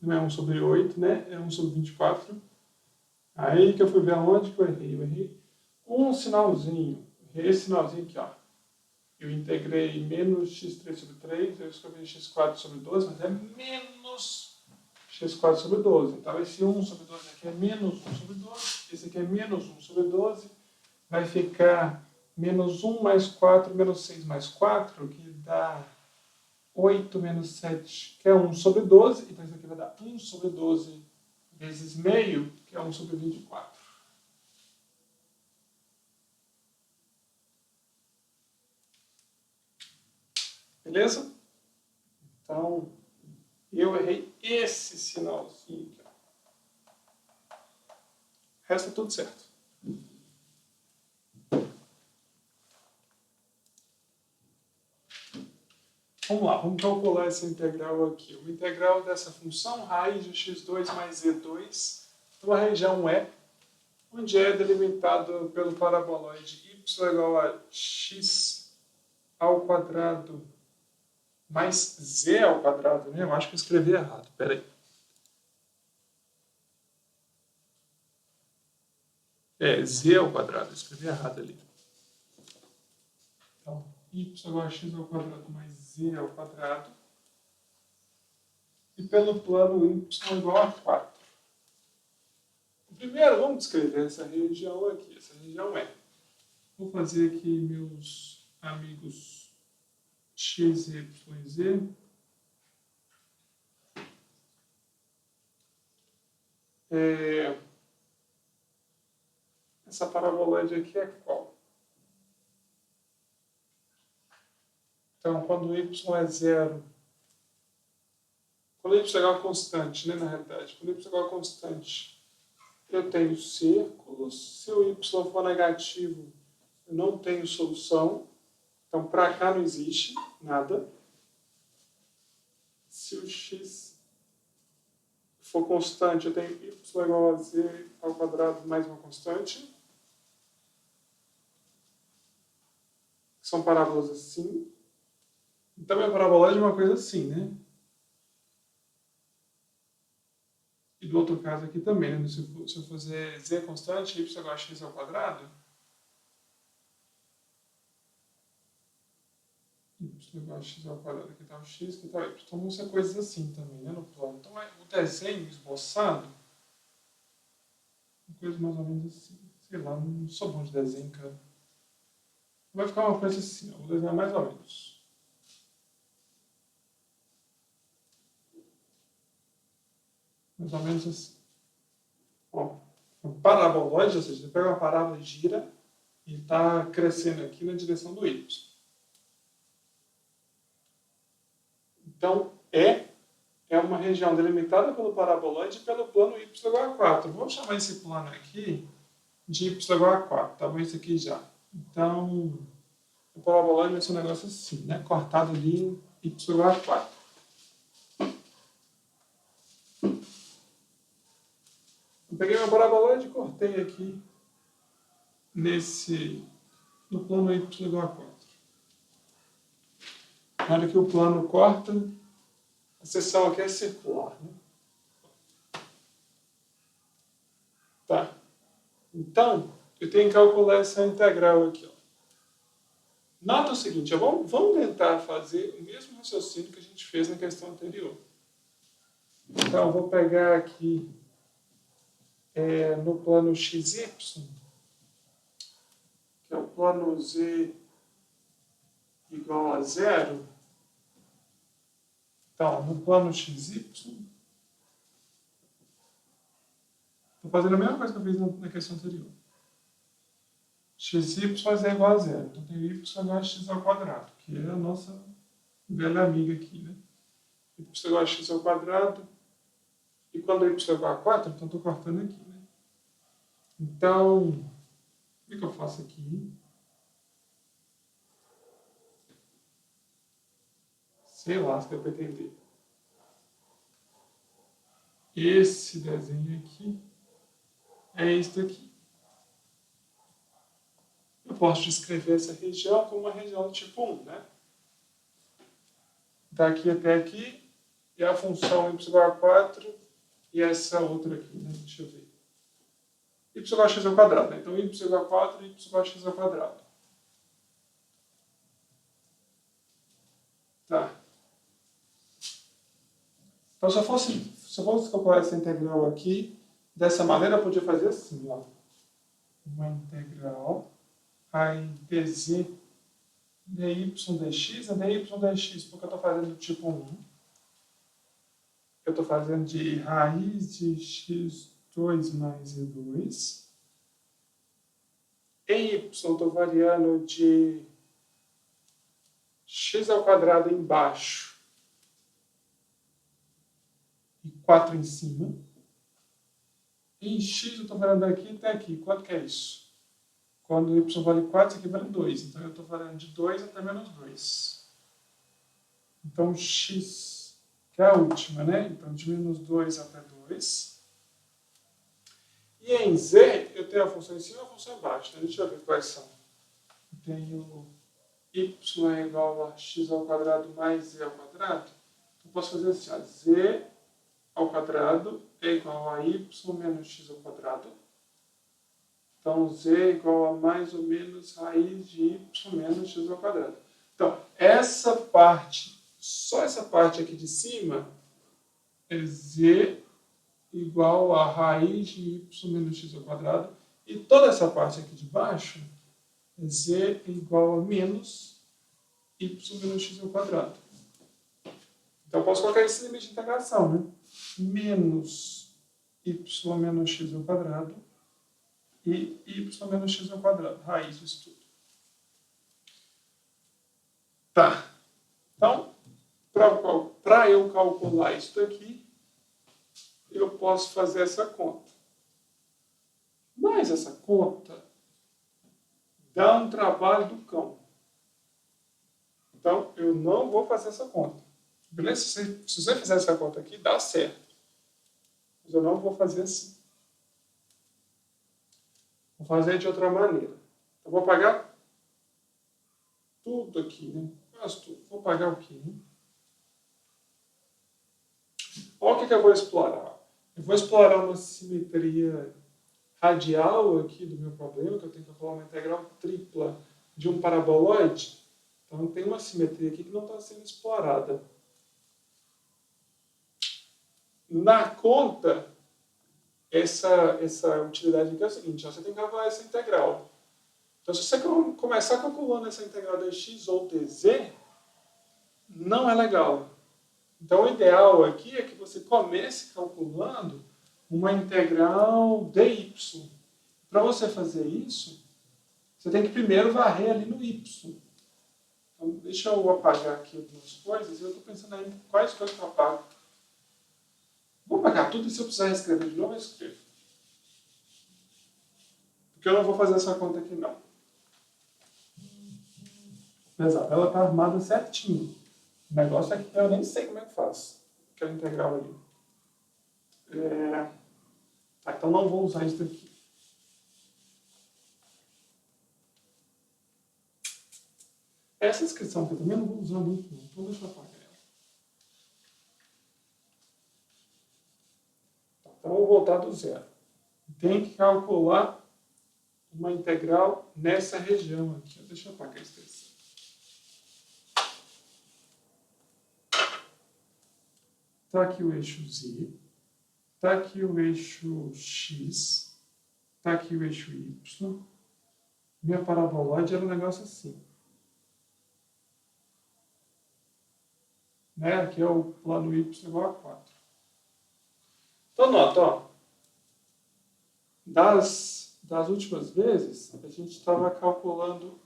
não é 1 sobre 8, né? É 1 sobre 24. Aí que eu fui ver aonde que eu errei. Eu errei um sinalzinho. Errei esse sinalzinho aqui, ó. Eu integrei menos x3 sobre 3, eu escrevi x4 sobre 12, mas é menos x4 sobre 12. Então esse 1 sobre 12 aqui é menos 1 sobre 12, esse aqui é menos 1 sobre 12, vai ficar menos 1 mais 4, menos 6 mais 4, que dá 8 menos 7, que é 1 sobre 12. Então isso aqui vai dar 1 sobre 12 vezes meio, que é 1 sobre 24. Beleza? Então, eu errei esse sinalzinho aqui. Resta tudo certo. Vamos lá, vamos calcular essa integral aqui. Uma integral dessa função, raiz de x2 mais z2, numa região E, onde é delimitado pelo paraboloide y igual a x ao quadrado mais z ao quadrado, né? Eu acho que eu escrevi errado, peraí. Z ao quadrado, eu escrevi errado ali. Então, y igual a x ao quadrado mais z ao quadrado. E pelo plano y igual a 4. Primeiro, vamos descrever essa região aqui. Essa região é. Vou fazer aqui meus amigos x, y e z. Essa paraboloide aqui é qual? Então, quando y é zero, quando y é igual a constante, né, na realidade, quando y é igual a constante, eu tenho círculos. Se o y for negativo, eu não tenho solução. Então, para cá não existe nada. Se o x for constante, eu tenho y igual a z ao quadrado mais uma constante. São parábolas assim. Então, a parabolagem é uma coisa assim, né? E do outro caso aqui também, né? Se eu fazer z constante, y igual a x ao quadrado, y igual a x ao quadrado, aqui está o x, aqui está o y. Então vão ser coisas assim também, né, no plano. Então o desenho esboçado, uma coisa mais ou menos assim. Sei lá, não sou bom de desenho, cara. Vai ficar uma coisa assim, ó, vou desenhar mais ou menos. Mais ou menos assim. Ó, um paraboloide, ou seja, você pega uma parábola e gira e está crescendo aqui na direção do y. Então, é uma região delimitada pelo paraboloide e pelo plano y igual a 4. Vamos chamar esse plano aqui de y igual a 4, tá bom? Isso aqui já. Então, o paraboloide vai ser um negócio assim, né? Cortado ali em y igual a 4. Eu peguei meu paraboloide e cortei aqui no plano y igual a 4. Na hora que o plano corta, a seção aqui é circular, né? Tá. Então, eu tenho que calcular essa integral aqui, ó. Nota o seguinte, vamos tentar fazer o mesmo raciocínio que a gente fez na questão anterior. Então, eu vou pegar aqui no plano xy, que é o plano z igual a 0. Então, no plano xy, estou fazendo a mesma coisa que eu fiz na questão anterior. xy é igual a 0. Então, tem y igual a x ao quadrado, que é a nossa velha amiga aqui, né? Y igual a x ao quadrado. E quando y é igual a 4, então estou cortando aqui, né? Então, o que eu faço aqui? Sei lá se deu para entender. Esse desenho aqui é este aqui. Eu posso descrever essa região como uma região do tipo 1, né? daqui até aqui, e a função y igual a 4, e essa outra aqui, né? Deixa eu ver. Y igual a x ao quadrado, né? Então y igual a 4 e y igual a x ao quadrado. Tá. Então, se eu fosse calcular essa integral aqui, dessa maneira, eu podia fazer assim, ó. Uma integral a em dz dy dx, dy dx, porque eu estou fazendo do tipo 1. Eu estou fazendo de raiz de x2 mais e2. Em y, estou variando de x ao quadrado embaixo e 4 em cima. Em x, eu estou variando daqui até aqui. Quanto que é isso? Quando y vale 4, isso aqui vale 2. Então, eu estou variando de 2 até menos 2. Então, x, que é a última, né? Então, de menos 2 até 2. E em z, eu tenho a função em cima e a função embaixo. Né? Deixa eu ver quais são. Eu tenho y é igual a x ao quadrado mais z ao quadrado. Então, eu posso fazer assim, ó, z ao quadrado é igual a y menos x ao quadrado. Então, z é igual a mais ou menos raiz de y menos x ao quadrado. Então, essa parte, só essa parte aqui de cima, é z igual a raiz de y menos x ao quadrado. E toda essa parte aqui de baixo é z igual a menos y menos x ao quadrado. Então, eu posso colocar esse limite de integração, né? Menos y menos x ao quadrado e y menos x ao quadrado, raiz disso tudo. Tá. Então, para eu calcular isso daqui, eu posso fazer essa conta. Mas essa conta dá um trabalho do cão. Então, eu não vou fazer essa conta. Beleza? Se você fizer essa conta aqui, dá certo. Mas eu não vou fazer assim. Vou fazer de outra maneira. Eu vou pagar tudo aqui, né? Quase tudo. Vou pagar o quê, né? Olha o que eu vou explorar. Eu vou explorar uma simetria radial aqui do meu problema, que eu tenho que calcular uma integral tripla de um paraboloide. Então, tem uma simetria aqui que não está sendo explorada. Na conta, essa utilidade aqui é o seguinte, você tem que calcular essa integral. Então, se você começar calculando essa integral dx ou dz, não é legal. Então, o ideal aqui é que você comece calculando uma integral dy. Para você fazer isso, você tem que primeiro varrer ali no y. Então, deixa eu apagar aqui algumas coisas. Eu estou pensando aí em quais coisas que eu apago. Vou apagar tudo e se eu precisar escrever de novo, eu escrevo. Porque eu não vou fazer essa conta aqui, não. Exato, ela está armada certinho. O negócio é que eu nem sei como é que faz aquela integral ali. Tá, então não vou usar isso daqui. Essa inscrição aqui eu também não vou usar muito, não. Então deixa eu apagar ela. Tá, então eu vou voltar do zero. Tem que calcular uma integral nessa região aqui. Deixa eu apagar isso daqui. Está aqui o eixo z, está aqui o eixo x, está aqui o eixo y. Minha paraboloide era um negócio assim. Né? Aqui é o plano y igual a 4. Então, nota, ó, das últimas vezes, a gente estava calculando,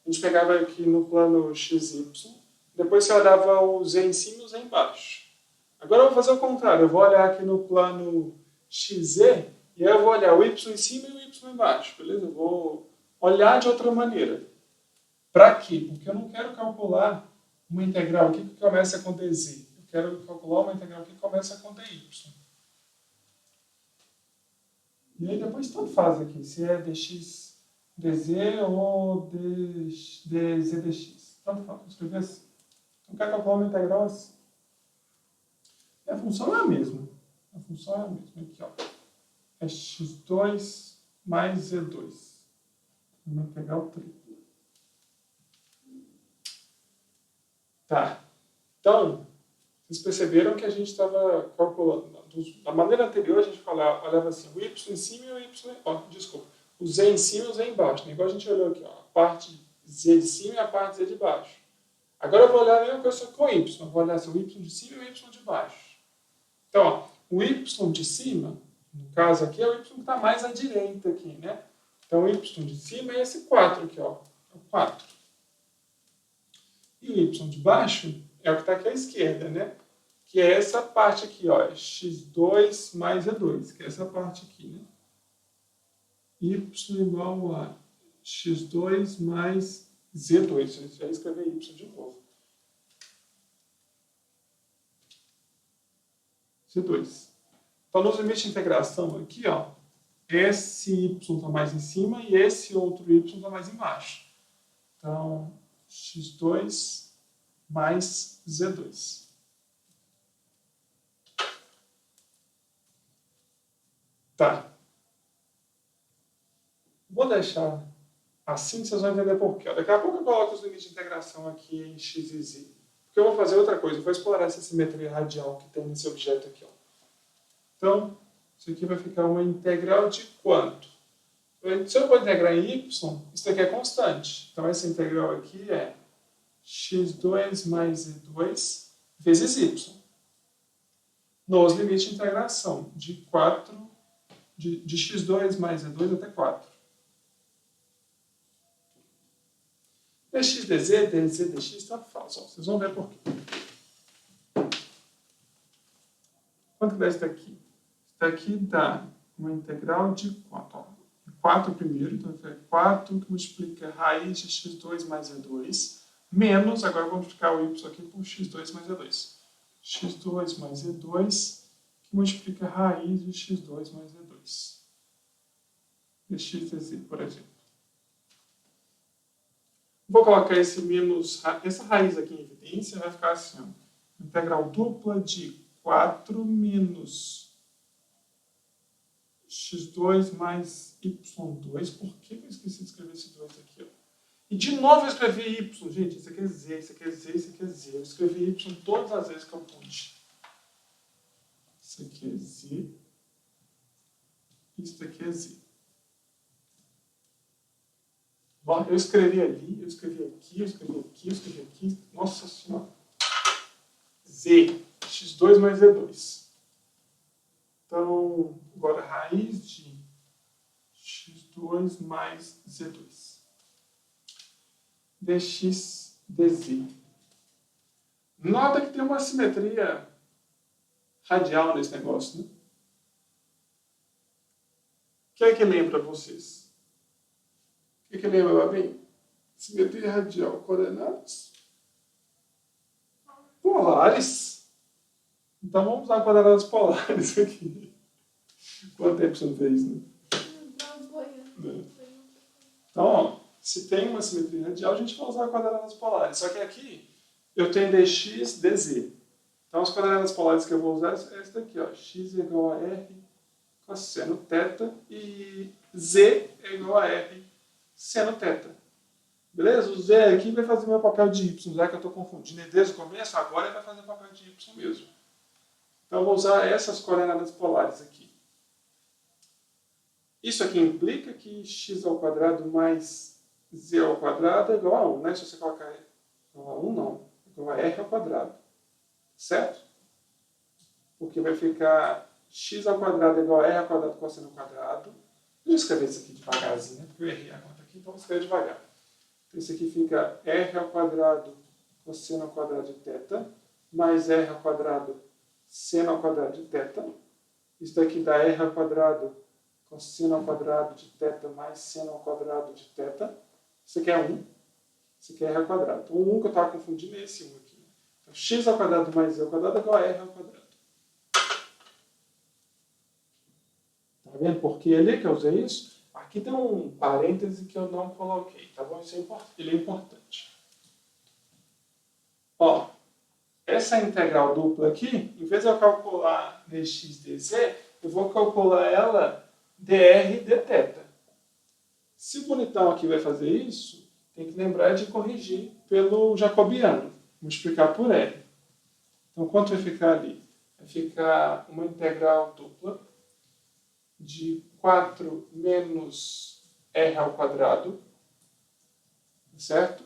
a gente pegava aqui no plano xy, depois você olhava o z em cima e o z embaixo. Agora eu vou fazer o contrário, eu vou olhar aqui no plano xz e aí eu vou olhar o y em cima e o y embaixo, beleza? Eu vou olhar de outra maneira. Para quê? Porque eu não quero calcular uma integral aqui que começa com dz. Eu quero calcular uma integral aqui que começa com dy. E aí depois tanto faz aqui, se é dx dz ou dz dx. Tanto faz, vou escrever assim. Então, quer calcular uma integral assim. E a função é a mesma. A função é a mesma. Aqui, ó. É x2 mais z2. Uma integral tripla. Tá. Então, vocês perceberam que a gente estava calculando. Da maneira anterior, a gente olhava assim, o y em cima e o y... desculpa. O z em cima e o z embaixo. Né? Igual a gente olhou aqui, ó, a parte z de cima e a parte z de baixo. Agora eu vou olhar a mesma coisa com o y. Eu vou olhar assim, o y de cima e o y de baixo. Então, ó, o y de cima, no caso aqui, é o y que está mais à direita aqui, né? Então, o y de cima é esse 4 aqui, ó. É o 4. E o y de baixo é o que está aqui à esquerda, né? Que é essa parte aqui, ó. x2 mais e2, que é essa parte aqui, né? Y igual a x2 mais z2. Eu já escrevi y de novo. Z2. Então, nos limites de integração aqui, ó, esse y está mais em cima e esse outro y está mais embaixo. Então, x2 mais z2. Tá. Vou deixar assim, vocês vão entender por quê. Daqui a pouco eu coloco os limites de integração aqui em x e z. Porque eu vou fazer outra coisa. Eu vou explorar essa simetria radial que tem nesse objeto aqui, ó. Então, isso aqui vai ficar uma integral de quanto? Se eu for integrar em y, isso daqui é constante. Então, essa integral aqui é x2 mais z2 vezes y. Nos limites de integração de 4, de x2 mais z2 até 4. dx, dz, dz, dx, tanto faz. Ó, vocês vão ver por quê. Quanto que dá isso daqui? Isso daqui dá uma integral de quanto? Ó, 4 primeiro, então é 4 que multiplica raiz de x2 mais z2, menos, agora eu vou multiplicar o y aqui por x2 mais z2. x2 mais z2 que multiplica raiz de x2 mais z2. dx, dz, por exemplo. Vou colocar esse menos, essa raiz aqui em evidência, vai ficar assim, ó, integral dupla de 4 menos x2 mais y2. Por que eu esqueci de escrever esse 2 aqui? Ó? E de novo eu escrevi y, gente, isso aqui é z, isso aqui é z, isso aqui é z. Eu escrevi y todas as vezes que eu pude. Isso aqui é z, isso aqui é z. Eu escrevi ali, eu escrevi aqui, eu escrevi aqui, eu escrevi aqui. Nossa Senhora. Z, x2 mais z2. Então, agora raiz de x2 mais z2. dx, dz. Nota que tem uma simetria radial nesse negócio, né? O que é que lembra vocês? O que é que lembra bem? Simetria radial, coordenadas polares. Então vamos usar coordenadas polares aqui. Quanto tempo você não fez, né? Então, ó, se tem uma simetria radial, a gente vai usar coordenadas polares. Só que aqui eu tenho dx, dz. Então as coordenadas polares que eu vou usar é essa daqui, ó. X é igual a r cosseno θ e z é igual a r seno θ. Beleza? O z aqui vai fazer meu papel de y, já que eu estou confundindo desde o começo, agora ele vai fazer o papel de y mesmo. Então eu vou usar essas coordenadas polares aqui. Isso aqui implica que x ao quadrado mais z ao quadrado é igual a 1, né? Se você colocar igual a 1, não. É igual a r ao quadrado. Certo? Porque vai ficar x ao quadrado é igual a r ao quadrado cosseno ao quadrado. Deixa eu escrever isso aqui devagarzinho, né? Porque eu errei a conta aqui, então vou escrever devagar. Então isso aqui fica r ao quadrado cosseno ao quadrado de θ mais r ao quadrado seno ao quadrado de θ. Isso daqui dá r ao quadrado cosseno ao quadrado de θ mais seno ao quadrado de θ. Isso aqui é 1. Isso aqui é r ao quadrado. O 1 que eu estava confundindo é esse 1 aqui. Então, x ao quadrado mais z ao quadrado é igual a r ao quadrado. Tá vendo por que ali que eu usei isso? Aqui tem um parêntese que eu não coloquei, tá bom? Isso é importante. Ele é importante. Ó, essa integral dupla aqui, em vez de eu calcular dx dz, eu vou calcular ela dr dθ. Se o bonitão aqui vai fazer isso, tem que lembrar de corrigir pelo jacobiano, multiplicar por r. Então, quanto vai ficar ali? Vai ficar uma integral dupla de 4 menos r ao quadrado, certo?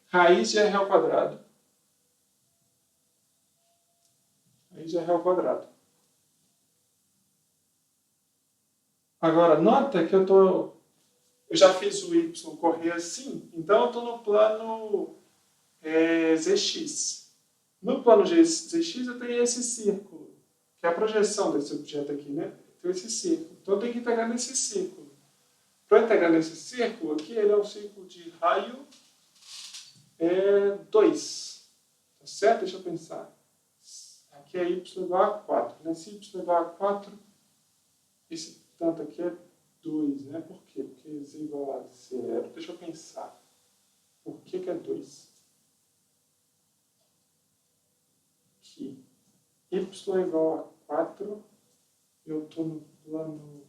Raiz de r ao quadrado. Raiz de r ao quadrado. Agora, nota que eu já fiz o y correr assim, então eu estou no plano zx. No plano zx eu tenho esse círculo, que é a projeção desse objeto aqui, né? Então esse círculo. Então eu tenho que integrar nesse círculo. Para integrar nesse círculo aqui, ele é um círculo de raio 2. Tá certo? Deixa eu pensar. Aqui é y igual a 4. Né? Se y igual a 4, esse tanto aqui é 2. Né? Por quê? Porque z igual a 0. Deixa eu pensar. Por que é 2? Aqui. Y igual a 4. Eu estou no plano...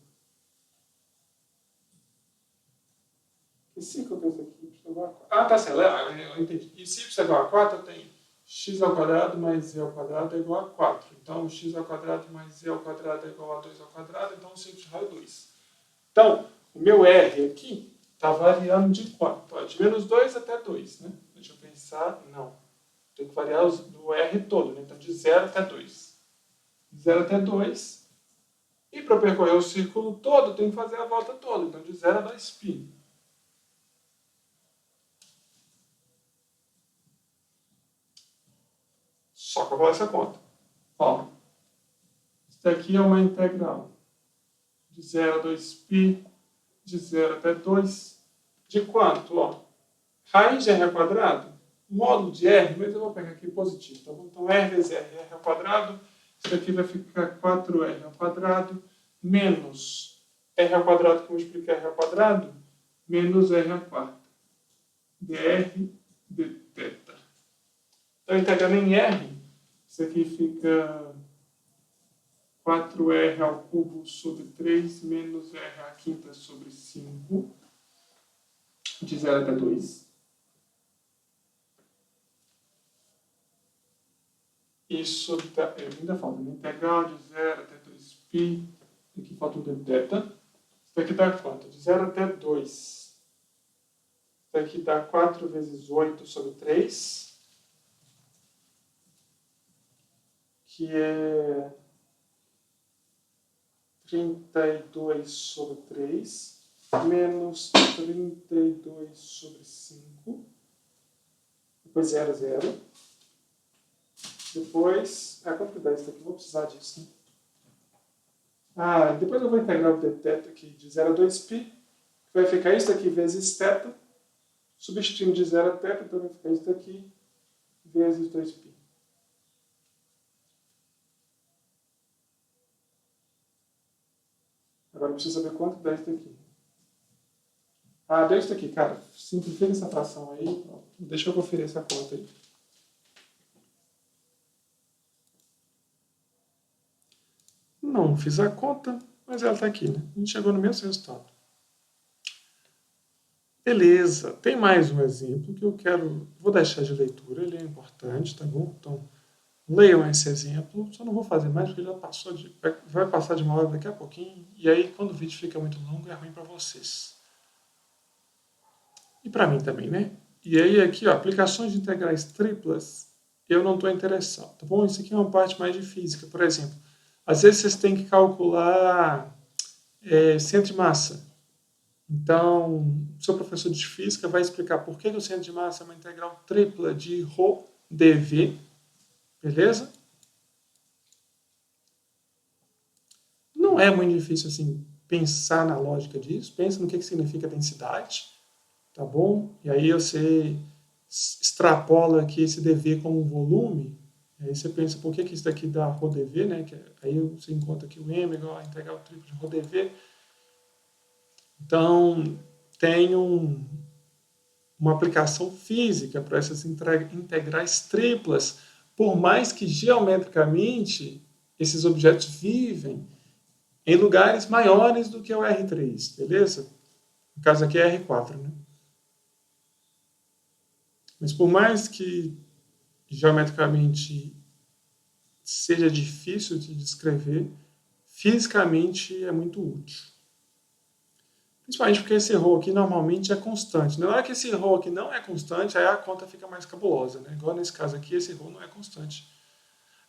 Que círculo que é esse aqui? Y igual a 4. Ah, tá certo. Eu entendi. E se y igual a 4, eu tenho x ao quadrado mais z ao quadrado é igual a 4. Então, x ao quadrado mais z ao quadrado é igual a 2 ao quadrado. Então, o círculo de raio é 2. Então, o meu r aqui está variando de quanto? Ó, de menos 2 até 2. Né? Deixa eu pensar. Não. Tem que variar do r todo. Né? Então, de 0 até 2. De 0 até 2. E para percorrer o círculo todo, tem que fazer a volta toda. Então, de 0 a 2π. Só que eu vou essa conta. Ó, isso daqui é uma integral de 0 a 2π, de 0 até 2. De quanto? Ó, raiz de r ao quadrado, módulo de r, mas eu vou pegar aqui positivo, tá bom? Então, r vezes r ao quadrado, isso aqui vai ficar 4r ao quadrado, menos r ao quadrado, que eu multiplicar r ao quadrado, menos r à quarta. dr dθ. Então, integrando em r, isso aqui fica 4r ao cubo sobre 3 menos r à quinta sobre 5, de 0 até 2. Isso ainda falta uma integral de 0 até 2π. Aqui falta um dθ. Isso daqui dá quanto? De 0 até 2. Isso daqui dá 4 vezes 8 sobre 3. Que é 32 sobre 3, menos 32 sobre 5, depois 0, 0. Depois, quanto que dá isso aqui? Vou precisar disso, né? Depois eu vou integrar o dθ aqui de 0 a 2π, que vai ficar isso aqui vezes θ, substituindo de 0 a θ, então vai ficar isso aqui vezes 2π. Agora eu preciso saber quanto dá isso daqui. Deu isso daqui, cara. Simplifica essa fração aí. Deixa eu conferir essa conta aí. Não fiz a conta, mas ela está aqui, né? A gente chegou no mesmo resultado. Beleza. Tem mais um exemplo que eu quero... Vou deixar de leitura, ele é importante, tá bom? Então, leiam esse exemplo. Só não vou fazer mais porque já passou vai passar de uma hora daqui a pouquinho. E aí, quando o vídeo fica muito longo, é ruim para vocês. E para mim também, né? E aí, aqui, ó, aplicações de integrais triplas, eu não estou interessado, tá bom? Isso aqui é uma parte mais de física. Por exemplo, às vezes vocês têm que calcular centro de massa. Então, o seu professor de física vai explicar por que o centro de massa é uma integral tripla de ρ dv. Beleza? Não é muito difícil assim pensar na lógica disso. Pensa no que significa densidade, tá bom? E aí você extrapola aqui esse dv como volume. Aí você pensa por que isso daqui dá ρ dv, né? Aí você encontra aqui o m igual a integral tripla de ρ dv. Então, tem uma aplicação física para essas integrais triplas, por mais que geometricamente esses objetos vivem em lugares maiores do que o R3, beleza? No caso aqui é R4, né? Mas por mais que geometricamente seja difícil de descrever, fisicamente é muito útil. Principalmente porque esse ρ aqui normalmente é constante. Na hora que esse ρ aqui não é constante, aí a conta fica mais cabulosa, né? Igual nesse caso aqui, esse ρ não é constante.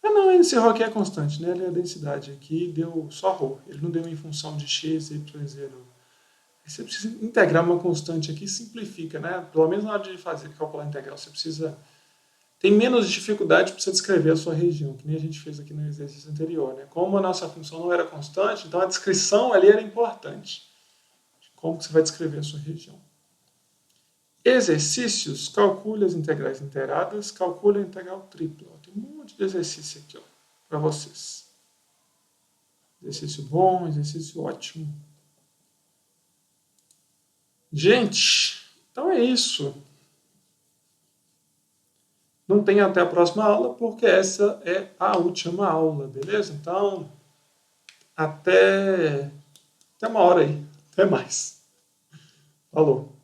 Ah não, esse ρ aqui é constante, né? Ele é a densidade aqui, deu só ρ. Ele não deu em função de x, y, z, não. Você precisa integrar uma constante aqui, simplifica, né? Pelo menos na hora de calcular a integral, você precisa... Tem menos dificuldade para você descrever a sua região, que nem a gente fez aqui no exercício anterior, né? Como a nossa função não era constante, então a descrição ali era importante. Como que você vai descrever a sua região? Exercícios, calcule as integrais inteiradas, calcule a integral tripla. Tem um monte de exercício aqui para vocês. Exercício bom, exercício ótimo. Gente, então é isso. Não tem até a próxima aula, porque essa é a última aula, beleza? Então, até uma hora aí. Até mais. Falou.